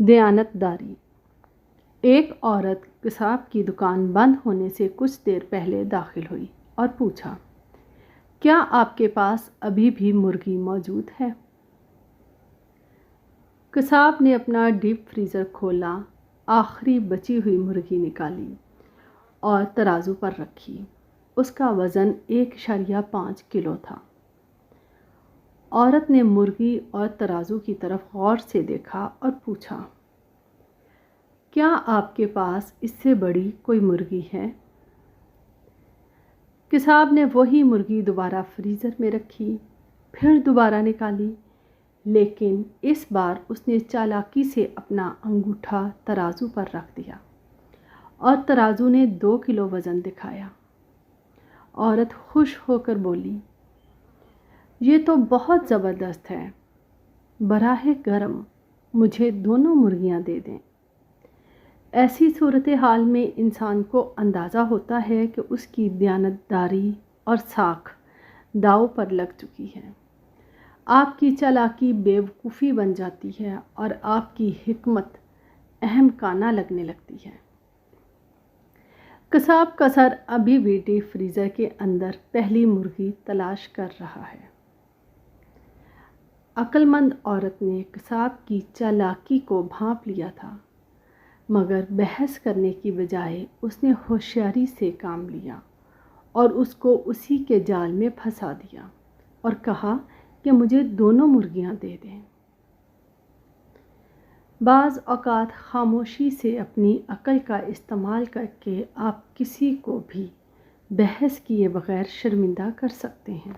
دیانت داری۔ ایک عورت قصاب کی دکان بند ہونے سے کچھ دیر پہلے داخل ہوئی اور پوچھا، کیا آپ کے پاس ابھی بھی مرغی موجود ہے؟ قصاب نے اپنا ڈیپ فریزر کھولا، آخری بچی ہوئی مرغی نکالی اور ترازو پر رکھی۔ اس کا وزن 1.5 کلو تھا۔ عورت نے مرغی اور ترازو کی طرف غور سے دیکھا اور پوچھا، کیا آپ کے پاس اس سے بڑی کوئی مرغی ہے؟ قصاب نے وہی مرغی دوبارہ فریزر میں رکھی، پھر دوبارہ نکالی، لیکن اس بار اس نے چالاکی سے اپنا انگوٹھا ترازو پر رکھ دیا اور ترازو نے 2 کلو وزن دکھایا۔ عورت خوش ہو کر بولی، یہ تو بہت زبردست ہے، براہ کرم مجھے دونوں مرغیاں دے دیں۔ ایسی صورتحال میں انسان کو اندازہ ہوتا ہے کہ اس کی دیانت داری اور ساکھ داؤ پر لگ چکی ہے۔ آپ کی چالاکی بے وقوفی بن جاتی ہے اور آپ کی حکمت اہم کانہ لگنے لگتی ہے۔ قصاب کا سر ابھی بھی ڈیپ فریزر کے اندر پہلی مرغی تلاش کر رہا ہے۔ عقل مند عورت نے قصاب کی چالاکی کو بھانپ لیا تھا، مگر بحث کرنے کی بجائے اس نے ہوشیاری سے کام لیا اور اس کو اسی کے جال میں پھنسا دیا اور کہا کہ مجھے دونوں مرغیاں دے دیں۔ بعض اوقات خاموشی سے اپنی عقل کا استعمال کر کے آپ کسی کو بھی بحث کیے بغیر شرمندہ کر سکتے ہیں۔